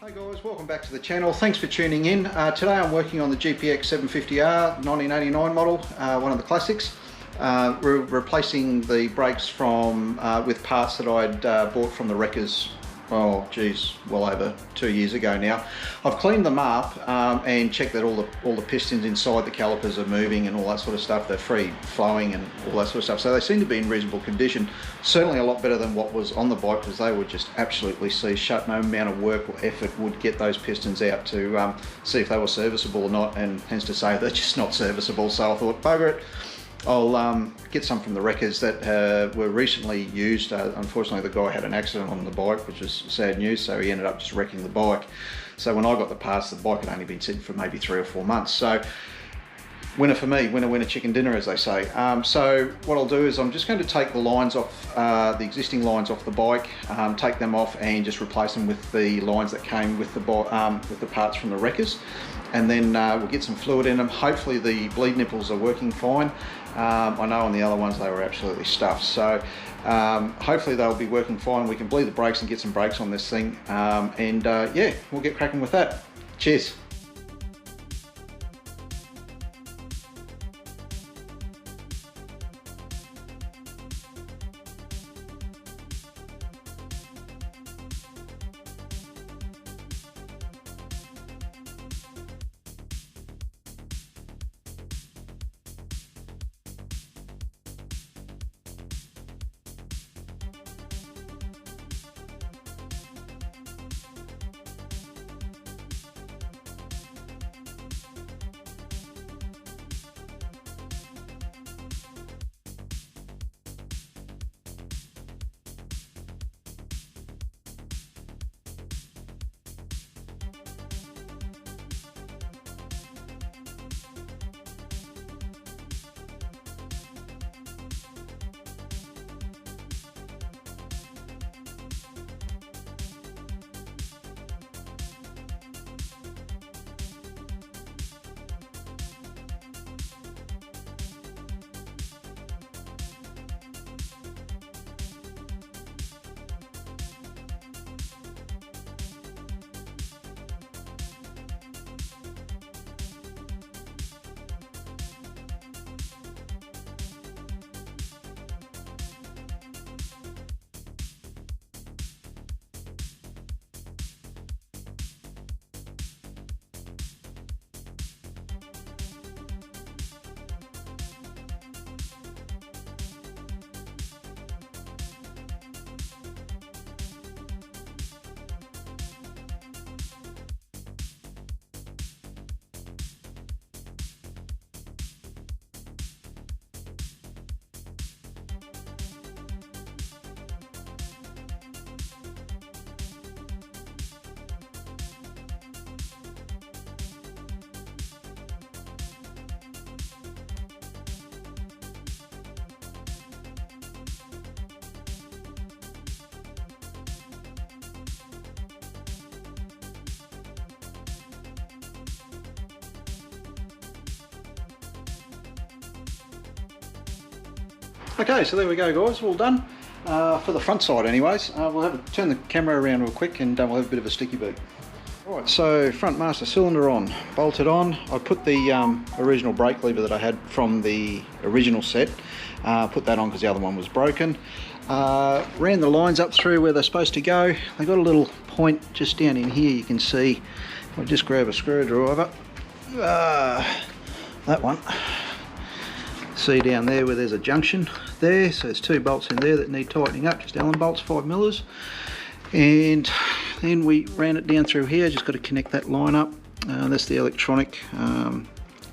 Hi guys, welcome back to the channel. Thanks for tuning in. Today I'm working on the GPX 750R 1989 model, one of the classics. We're replacing the brakes from with parts that I'd bought from the wreckers, oh geez, well over 2 years ago now. I've cleaned them up and checked that all the pistons inside the calipers are moving and all that sort of stuff. They're free flowing and all that sort of stuff. So they seem to be in reasonable condition. Certainly a lot better than what was on the bike, because they were just absolutely shut. No amount of work or effort would get those pistons out to see if they were serviceable or not, and hence to say they're just not serviceable. So I thought, bugger it, I'll get some from the wreckers that were recently used. Unfortunately, the guy had an accident on the bike, which is sad news, so he ended up just wrecking the bike. So when I got the parts, the bike had only been sitting for maybe 3 or 4 months. So winner for me, winner chicken dinner, as they say. So what I'll do is I'm just going to take the lines off, the existing lines off the bike, take them off and just replace them with the lines that came with the parts from the wreckers. And then we'll get some fluid in them. Hopefully the bleed nipples are working fine. I know on the other ones they were absolutely stuffed. So hopefully they'll be working fine. We can bleed the brakes and get some brakes on this thing. Yeah, we'll get cracking with that. Cheers. Okay, so there we go guys, all done. For the front side anyways. We'll turn the camera around real quick and we'll have a bit of a sticky beat. Alright, so front master cylinder on, bolted on. I put the original brake lever that I had from the original set, put that on because the other one was broken. Ran the lines up through where they're supposed to go. They got a little point just down in here, you can see. If I just grab a screwdriver, that one. See down there where there's a junction there, so there's 2 bolts in there that need tightening up, just Allen bolts, 5 millers. And then we ran it down through here, just got to connect that line up. That's the electronic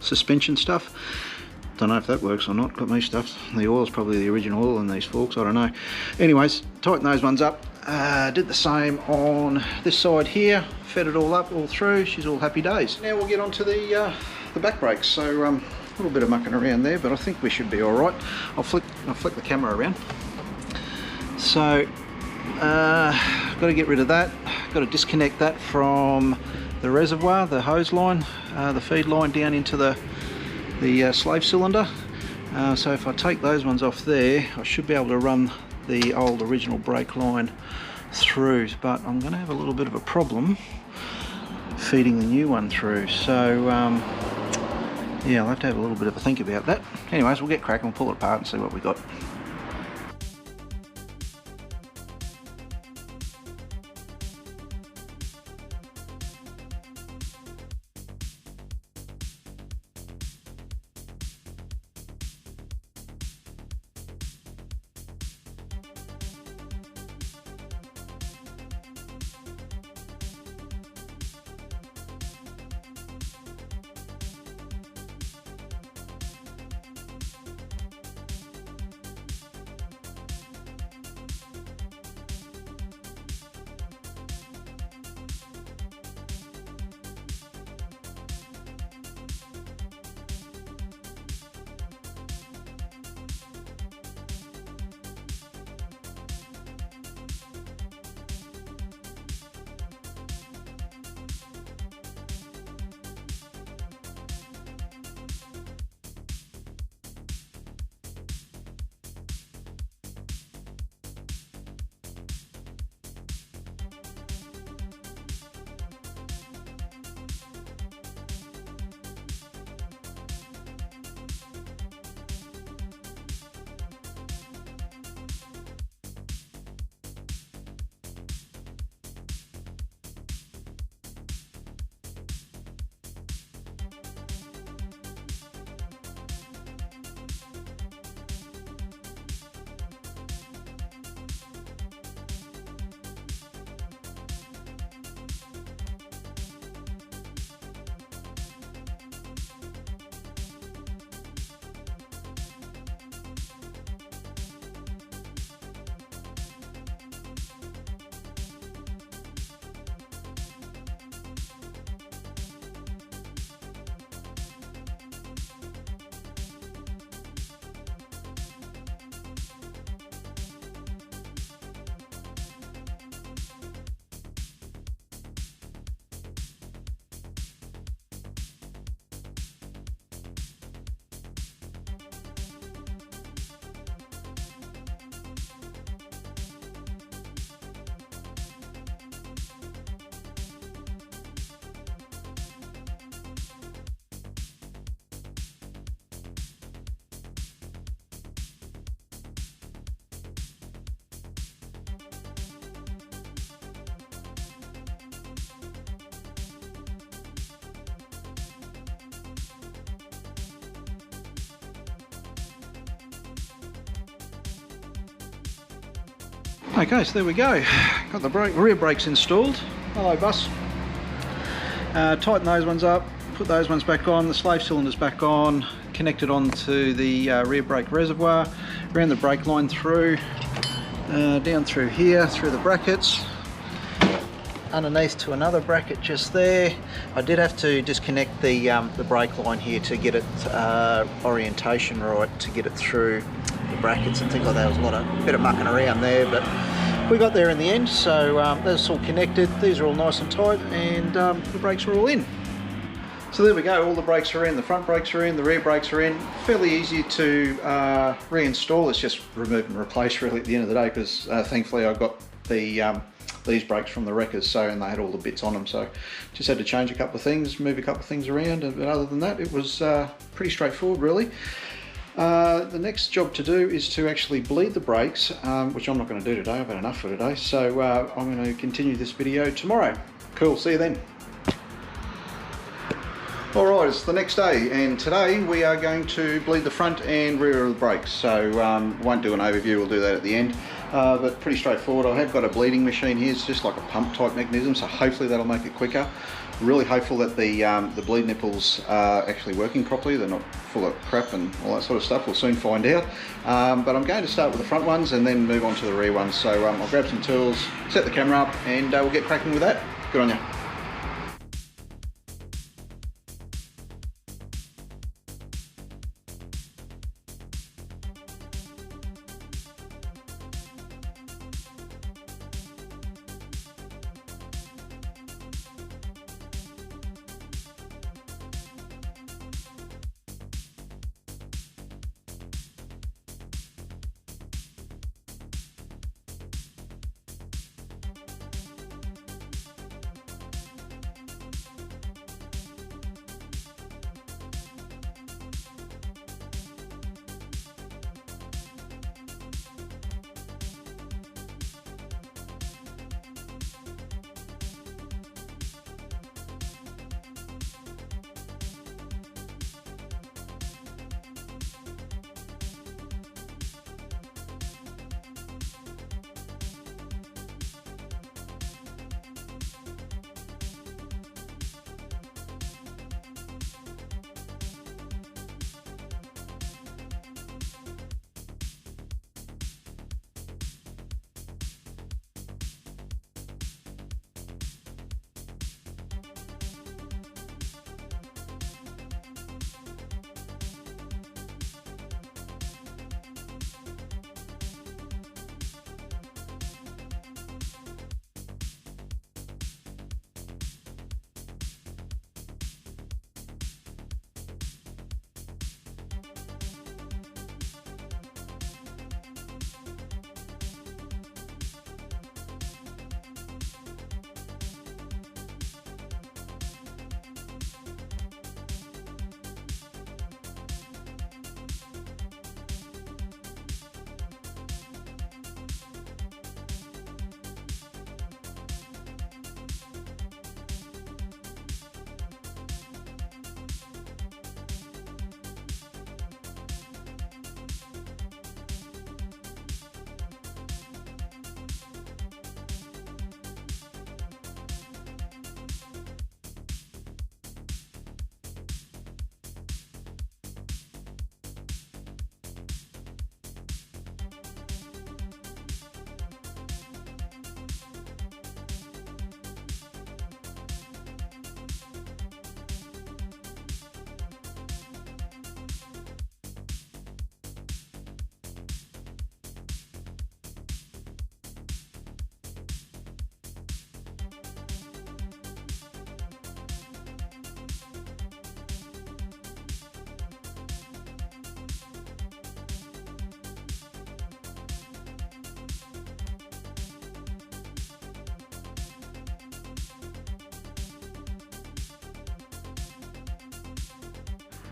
suspension stuff. Don't know if that works or not, got me stuffed. The oil's probably the original oil in these forks, I don't know. Anyways, tighten those ones up. Did the same on this side here, fed it all up, all through, she's all happy days. Now we'll get onto the back brakes. So a little bit of mucking around there, but I think we should be all right. I'll flick the camera around. So got to get rid of that, got to disconnect that from the reservoir, the hose line, the feed line down into the slave cylinder. So if I take those ones off there, I should be able to run the old original brake line through, but I'm going to have a little bit of a problem feeding the new one through. So yeah, I'll have to have a little bit of a think about that. Anyways, we'll get cracking, we'll pull it apart and see what we got. Okay, so there we go. Got the rear brakes installed. Hello, bus. Tighten those ones up, put those ones back on, the slave cylinder's back on, connected onto the rear brake reservoir, ran the brake line through, down through here, through the brackets, underneath to another bracket just there. I did have to disconnect the brake line here to get it orientation right, to get it through the brackets and things like that. There was a bit of mucking around there, but we got there in the end. So that's all connected, these are all nice and tight, and the brakes are all in. So there we go, all the brakes are in, the front brakes are in, the rear brakes are in. Fairly easy to reinstall. It's just remove and replace really at the end of the day, because thankfully I got the these brakes from the wreckers, and they had all the bits on them, so just had to change a couple of things, move a couple of things around, but other than that it was pretty straightforward really. The next job to do is to actually bleed the brakes, which I'm not going to do today. I've had enough for today, so I'm going to continue this video tomorrow. Cool, see you then. Alright, it's the next day, and today we are going to bleed the front and rear of the brakes. So won't do an overview, we'll do that at the end, but pretty straightforward. I have got a bleeding machine here. It's just like a pump type mechanism, so hopefully that'll make it quicker. Really hopeful that the bleed nipples are actually working properly, they're not full of crap and all that sort of stuff. We'll soon find out, but I'm going to start with the front ones and then move on to the rear ones. So I'll grab some tools, set the camera up, and we'll get cracking with that. Good on you.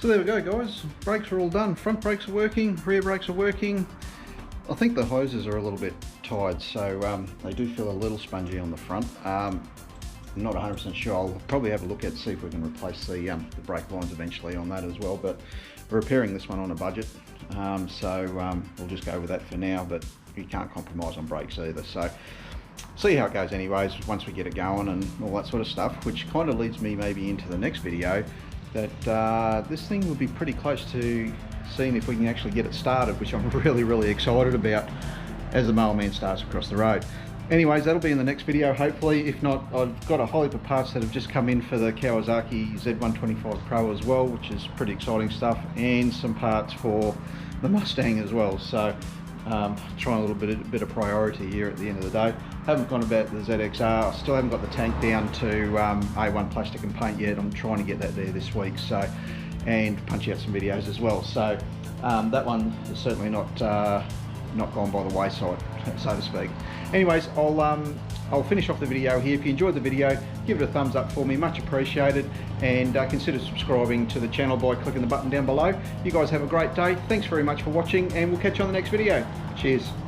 So there we go, guys. Brakes are all done. Front brakes are working, rear brakes are working. I think the hoses are a little bit tired, so they do feel a little spongy on the front. I'm not 100% sure. I'll probably have a look at, see if we can replace the brake lines eventually on that as well, but we're repairing this one on a budget, so we'll just go with that for now, but you can't compromise on brakes either. So see how it goes anyways once we get it going and all that sort of stuff, which kind of leads me maybe into the next video, that this thing will be pretty close to seeing if we can actually get it started, which I'm really excited about as the mailman starts across the road. Anyways, that'll be in the next video hopefully. If not, I've got a whole heap of parts that have just come in for the Kawasaki Z125 Pro as well, which is pretty exciting stuff, and some parts for the Mustang as well. So trying a little bit of priority here at the end of the day. Haven't gone about the ZXR. I still haven't got the tank down to A1 plastic and paint yet. I'm trying to get that there this week, so, and punch out some videos as well. So that one is certainly not gone by the wayside, so to speak. Anyways, I'll finish off the video here. If you enjoyed the video, give it a thumbs up for me, much appreciated, and consider subscribing to the channel by clicking the button down below. You guys have a great day. Thanks very much for watching, and we'll catch you on the next video. Cheers.